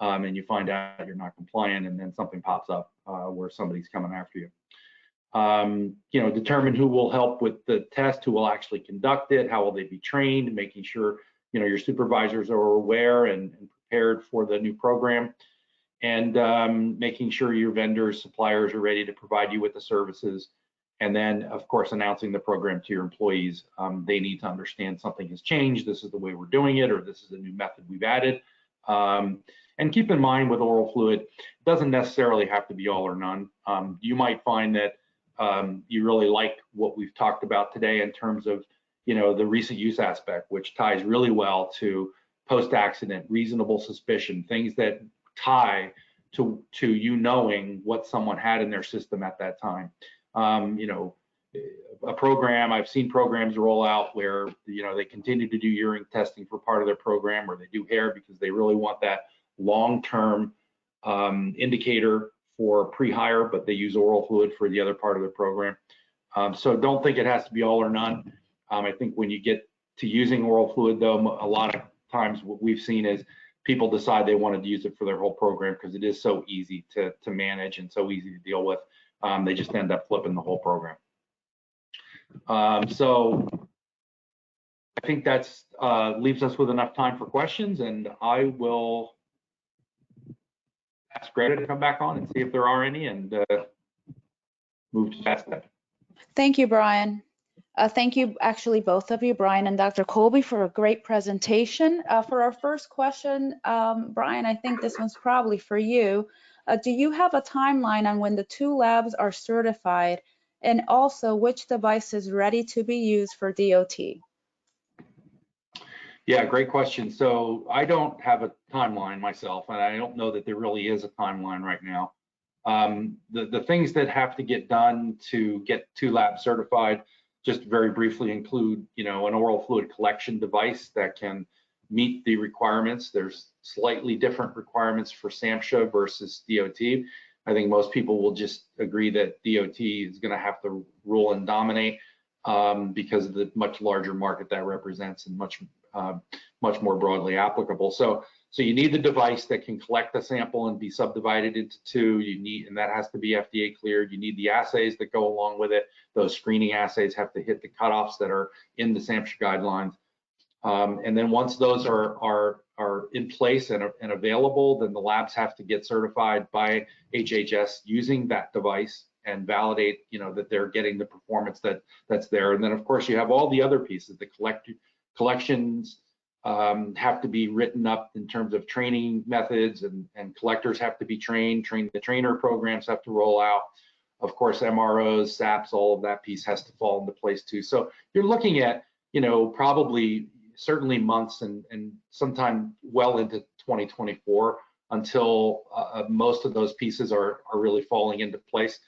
and you find out you're not compliant, and then something pops up where somebody's coming after you. Determine who will help with the test, who will actually conduct it, how will they be trained, making sure your supervisors are aware and prepared for the new program, and making sure your vendors, suppliers are ready to provide you with the services. And then, of course, announcing the program to your employees. They need to understand something has changed. This is the way we're doing it, or this is a new method we've added. And keep in mind with oral fluid, it doesn't necessarily have to be all or none. You might find that you really like what we've talked about today in terms of the recent use aspect, which ties really well to post-accident, reasonable suspicion, things that tie to you knowing what someone had in their system at that time. A program, I've seen programs roll out where they continue to do urine testing for part of their program, or they do hair because they really want that long-term indicator for pre-hire, but they use oral fluid for the other part of the program. So don't think it has to be all or none. I think when you get to using oral fluid, though, a lot of times what we've seen is people decide they wanted to use it for their whole program because it is so easy to manage and so easy to deal with. They just end up flipping the whole program. So I think that's leaves us with enough time for questions, and I will ask Greta to come back on and see if there are any, and move to that step.
Thank you, Brian. Thank you, actually, both of you, Brian and Dr. Colby, for a great presentation. For our first question, Brian, I think this one's probably for you. Do you have a timeline on when the 2 labs are certified, and also which device is ready to be used for DOT?
Yeah, great question. So I don't have a timeline myself, and I don't know that there really is a timeline right now. The things that have to get done to get 2 labs certified, just very briefly, include, an oral fluid collection device that can meet the requirements. There's slightly different requirements for SAMHSA versus DOT. I think most people will just agree that DOT is going to have to rule and dominate because of the much larger market that represents and much more broadly applicable. So you need the device that can collect the sample and be subdivided into 2. And that has to be FDA cleared. You need the assays that go along with it. Those screening assays have to hit the cutoffs that are in the SAMHSA guidelines. And then once those are in place and available, then the labs have to get certified by HHS using that device and validate, that they're getting the performance that's there. And then of course you have all the other pieces. The collections have to be written up in terms of training methods, and collectors have to be trained. The trainer programs have to roll out. Of course, MROs, SAPs, all of that piece has to fall into place too. So you're looking at, probably certainly months and sometime well into 2024 until most of those pieces are really falling into place.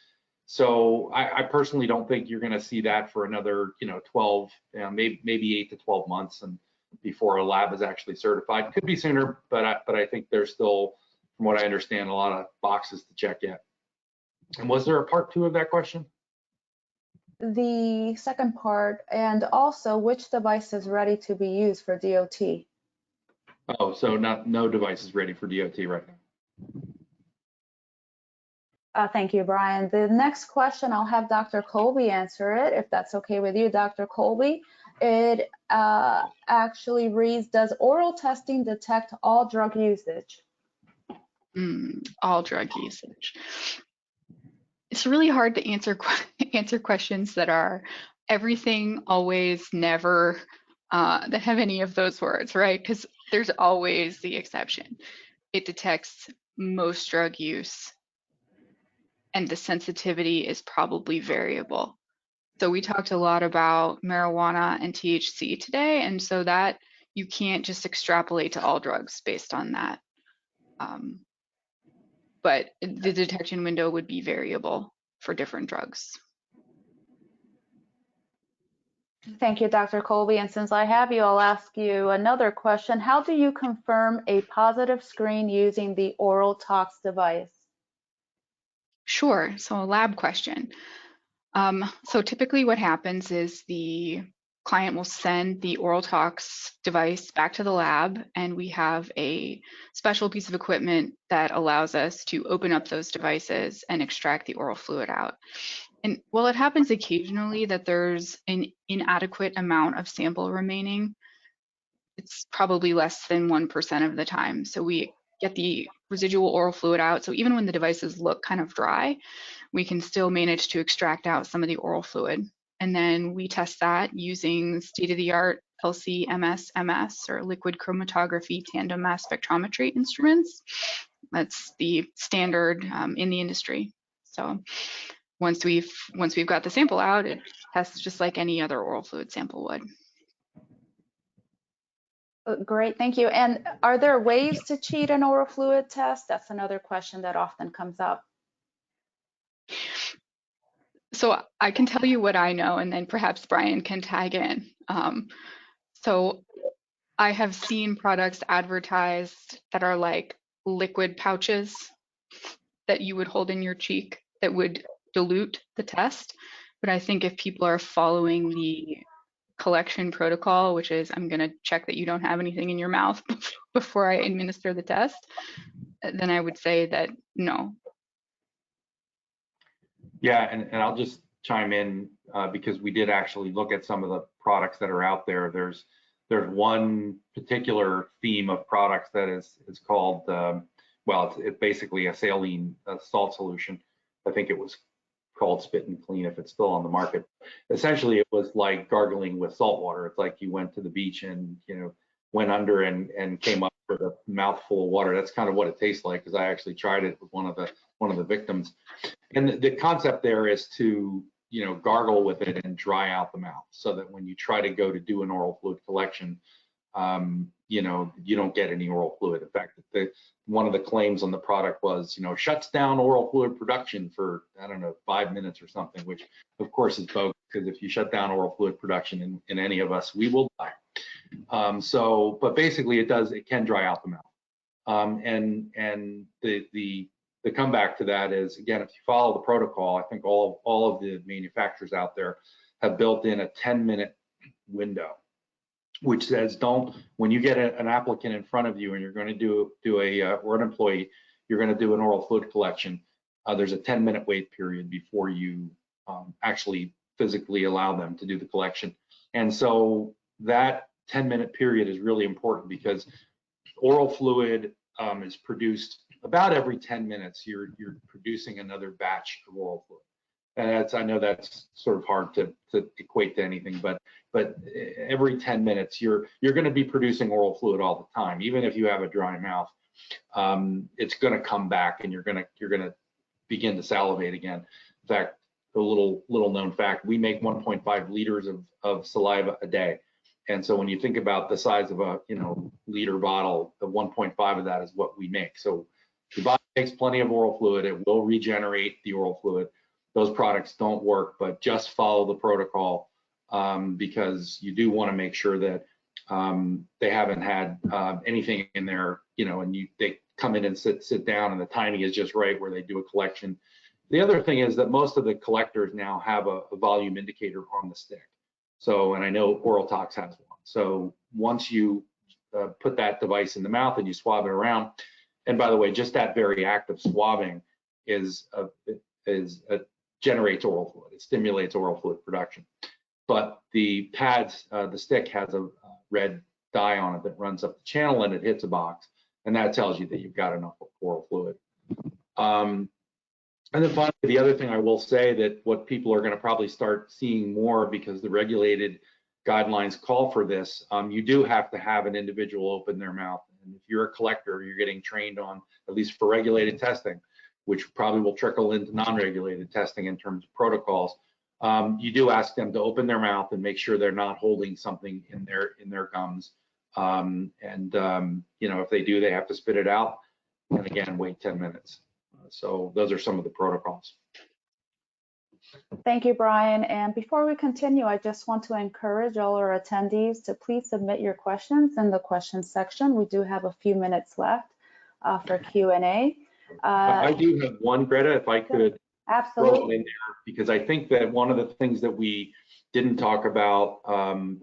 So I personally don't think you're going to see that for another, 12, maybe 8 to 12 months, and before a lab is actually certified. Could be sooner, but I think there's still, from what I understand, a lot of boxes to check yet. And was there a part 2 of that question?
The second part, and also which device is ready to be used for DOT?
Oh, so no device is ready for DOT right now.
Thank you, Brian. The next question, I'll have Dr. Colby answer it, if that's okay with you, Dr. Colby. It actually reads, does oral testing detect all drug usage?
All drug usage. It's really hard to answer questions that are everything, always, never, that have any of those words, right? Because there's always the exception. It detects most drug use, and the sensitivity is probably variable. So we talked a lot about marijuana and THC today, and so that you can't just extrapolate to all drugs based on that. But the detection window would be variable for different drugs.
Thank you, Dr. Colby. And since I have you, I'll ask you another question. How do you confirm a positive screen using the oral tox device?
Sure, so a lab question. So typically what happens is the client will send the oral tox device back to the lab, and we have a special piece of equipment that allows us to open up those devices and extract the oral fluid out. And while it happens occasionally that there's an inadequate amount of sample remaining, it's probably less than 1% of the time. So we get the residual oral fluid out. So even when the devices look kind of dry, we can still manage to extract out some of the oral fluid. And then we test that using state-of-the-art LC-MS or liquid chromatography tandem mass spectrometry instruments. That's the standard in the industry. So once we've got the sample out, it tests just like any other oral fluid sample would.
Great, thank you. And are there ways to cheat an oral fluid test? That's another question that often comes up.
So I can tell you what I know, and then perhaps Brian can tag in. So I have seen products advertised that are like liquid pouches that you would hold in your cheek that would dilute the test. But I think if people are following the collection protocol, which is I'm going to check that you don't have anything in your mouth before I administer the test, then I would say that no.
Yeah, and I'll just chime in because we did actually look at some of the products that are out there. There's one particular theme of products that is called, well, it's basically a saline salt solution. I think it was called Spit and Clean if it's still on the market. Essentially, it was like gargling with salt water. It's like you went to the beach and, you know, went under and came up with a mouthful of water. That's kind of what it tastes like, because I actually tried it with one of the victims. And the concept there is to, you know, gargle with it and dry out the mouth, so that when you try to go to do an oral fluid collection, you know, you don't get any oral fluid. In fact, one of the claims on the product was, you know, shuts down oral fluid production for, I don't know, 5 minutes or something, which of course is bogus, because if you shut down oral fluid production in any of us, we will die. But basically it can dry out the mouth. And the comeback to that is, again, if you follow the protocol, I think all of the manufacturers out there have built in a 10-minute window, which says, when you get an applicant in front of you and you're going to or an employee, you're going to do an oral fluid collection, there's a 10-minute wait period before you actually physically allow them to do the collection. And so that 10-minute period is really important, because oral fluid is produced about every 10 minutes. You're producing another batch of oral fluid. And I know that's sort of hard to equate to anything, but every 10 minutes you're going to be producing oral fluid all the time. Even if you have a dry mouth, it's going to come back, and you're going to begin to salivate again. In fact, a little known fact: we make 1.5 liters of saliva a day. And so when you think about the size of a liter bottle, the 1.5 of that is what we make. So the body makes plenty of oral fluid. It will regenerate the oral fluid. Those products don't work, but just follow the protocol, because you do want to make sure that they haven't had anything in there, and they come in and sit down, and the timing is just right where they do a collection. The other thing is that most of the collectors now have a volume indicator on the stick. So, and I know Oral Tox has one. So once you put that device in the mouth and you swab it around, and by the way, just that very act of swabbing generates oral fluid. It stimulates oral fluid production. But the pads, the stick has a red dye on it that runs up the channel, and it hits a box, and that tells you that you've got enough oral fluid. And then finally, the other thing I will say, that what people are going to probably start seeing more, because the regulated guidelines call for this, you do have to have an individual open their mouth. And if you're a collector, you're getting trained on, at least for regulated testing, which probably will trickle into non-regulated testing in terms of protocols. You do ask them to open their mouth and make sure they're not holding something in their gums. If they do, they have to spit it out, and again, wait 10 minutes. So those are some of the protocols.
Thank you, Brian. And before we continue, I just want to encourage all our attendees to please submit your questions in the questions section. We do have a few minutes left for Q&A.
I do have one, Greta, if I could.
Absolutely.
Throw it in there, because I think that one of the things that we didn't talk about, and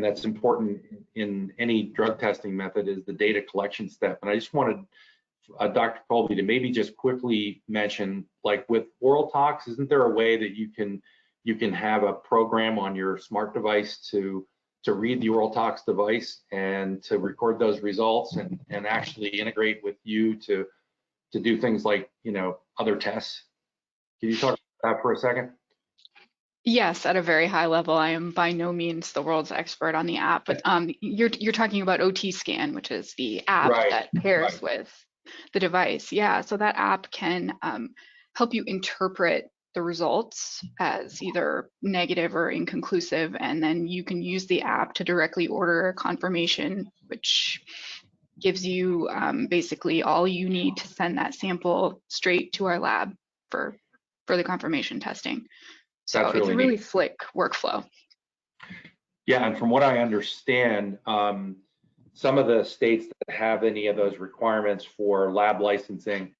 that's important in any drug testing method, is the data collection step. And I just wanted Dr. Colby to maybe just quickly mention, like with Oral Tox, isn't there a way that you can have a program on your smart device to read the Oral Tox device and to record those results and actually integrate with you to do things like, other tests? Can you talk about that for a second?
Yes, at a very high level. I am by no means the world's expert on the app, but you're talking about OT Scan, which is the app that pairs with the device. Yeah, so that app can help you interpret the results as either negative or inconclusive, and then you can use the app to directly order a confirmation, which gives you basically all you need to send that sample straight to our lab for the confirmation testing. So it's a really slick workflow.
Yeah, and from what I understand, some of the states that have any of those requirements for lab licensing,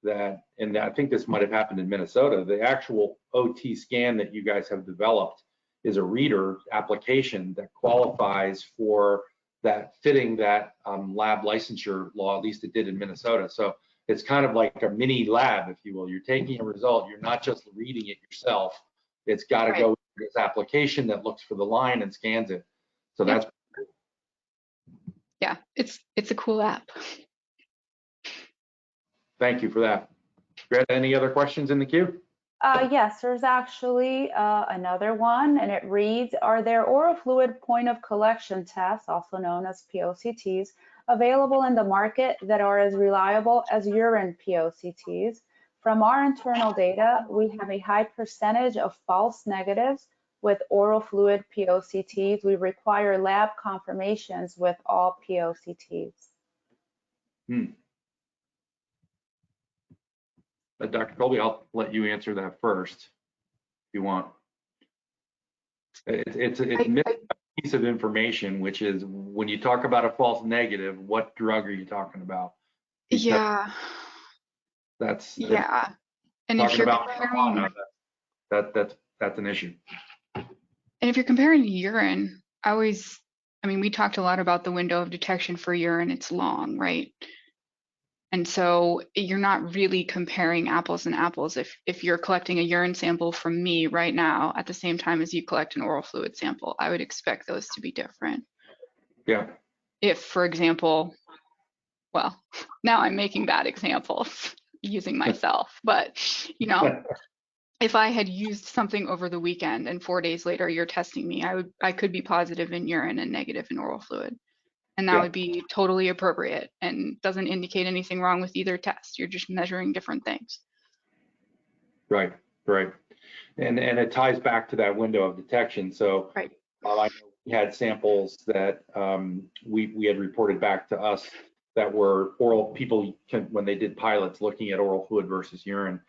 and I think this might have happened in Minnesota, the actual OT scan that you guys have developed is a reader application that qualifies for that, fitting that lab licensure law. At least it did in Minnesota. So it's kind of like a mini lab, if you will. You're taking a result, you're not just reading it yourself. It's got to
Right.
go into this application that looks for the line and scans it. So
Yep.
that's,
Yeah, it's a cool app.
thank you for that. Greta, any other questions in the queue?
Yes, there's actually another one, and it reads, are there oral fluid point of collection tests, also known as POCTs, available in the market that are as reliable as urine POCTs? From our internal data, we have a high percentage of false negatives with oral fluid POCTs. We require lab confirmations with all POCTs.
Dr. Colby, I'll let you answer that first if you want. It's a piece of information, which is when you talk about a false negative, what drug are you talking about? Because
Yeah.
that's
Yeah. And if
talking
you're
about
comparing,
marijuana, that's an issue.
and if you're comparing to urine, I mean, we talked a lot about the window of detection for urine. It's long, right? And so you're not really comparing apples and apples. If you're collecting a urine sample from me right now at the same time as you collect an oral fluid sample, I would expect those to be different.
Yeah.
If, for example, well, now I'm making bad examples using myself, but you know, if I had used something over the weekend and 4 days later you're testing me, I could be positive in urine and negative in oral fluid. And that
Yeah.
would be totally appropriate and doesn't indicate anything wrong with either test. You're just measuring different things.
Right. And it ties back to that window of detection. So
Right.
I know we had samples that we had reported back to us that were oral people when they did pilots looking at oral fluid versus urine.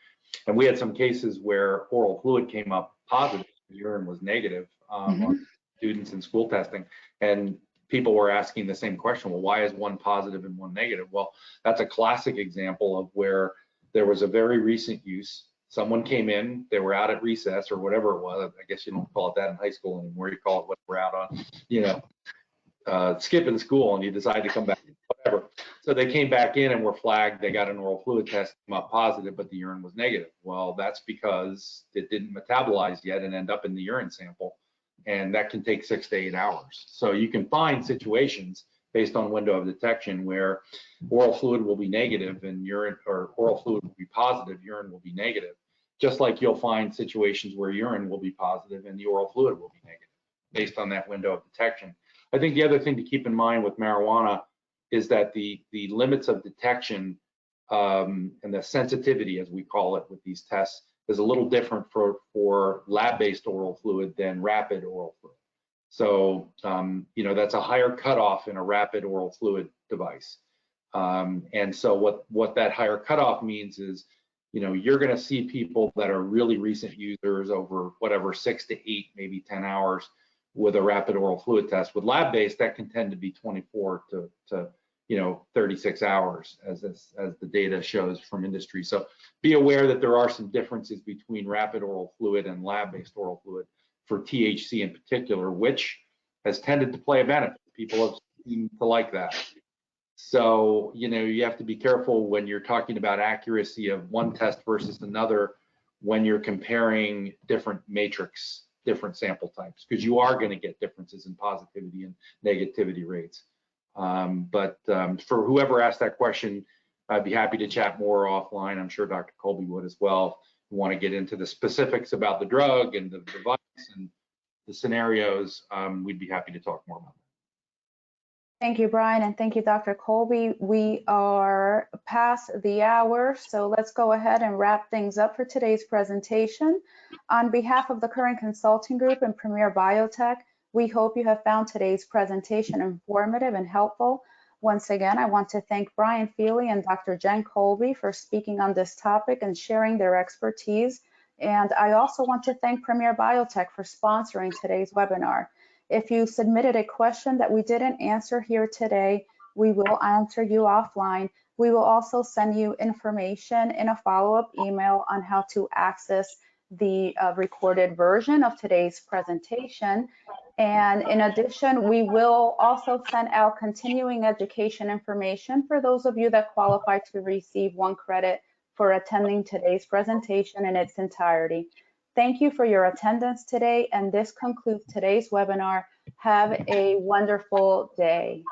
And we had some cases where oral fluid came up positive, urine was negative on students in school testing. And people were asking the same question, well, why is one positive and one negative? Well, that's a classic example of where there was a very recent use. Someone came in, they were out at recess or whatever it was. I guess you don't call it that in high school anymore. You call it what we're out on, skipping school, and you decide to come back, whatever. So they came back in and were flagged. They got an oral fluid test, came up positive, but the urine was negative. Well, that's because it didn't metabolize yet and end up in the urine sample. And that can take 6 to 8 hours. So you can find situations based on window of detection where oral fluid will be negative and urine, or oral fluid will be positive, urine will be negative. Just like you'll find situations where urine will be positive and the oral fluid will be negative based on that window of detection. I think the other thing to keep in mind with marijuana is that the limits of detection and the sensitivity, as we call it with these tests, is a little different for lab-based oral fluid than rapid oral fluid. So, that's a higher cutoff in a rapid oral fluid device. And so what that higher cutoff means is, you're going to see people that are really recent users over whatever 6 to 8, maybe 10 hours with a rapid oral fluid test. With lab-based, that can tend to be 24 to 36 hours as the data shows from industry. So be aware that there are some differences between rapid oral fluid and lab-based oral fluid for THC in particular, which has tended to play a benefit. People have seemed to like that. So, you have to be careful when you're talking about accuracy of one test versus another when you're comparing different matrix, different sample types, because you are going to get differences in positivity and negativity rates. But for whoever asked that question, I'd be happy to chat more offline. I'm sure Dr. Colby would as well. If you want to get into the specifics about the drug and the device and the scenarios, we'd be happy to talk more about that.
Thank you, Brian, and thank you, Dr. Colby. We are past the hour, so let's go ahead and wrap things up for today's presentation. On behalf of the Current Consulting Group and Premier Biotech, we hope you have found today's presentation informative and helpful. Once again, I want to thank Brian Feely and Dr. Jen Colby for speaking on this topic and sharing their expertise. And I also want to thank Premier Biotech for sponsoring today's webinar. If you submitted a question that we didn't answer here today, we will answer you offline. We will also send you information in a follow-up email on how to access the recorded version of today's presentation. And in addition, we will also send out continuing education information for those of you that qualify to receive 1 credit for attending today's presentation in its entirety. Thank you for your attendance today, and this concludes today's webinar. Have a wonderful day.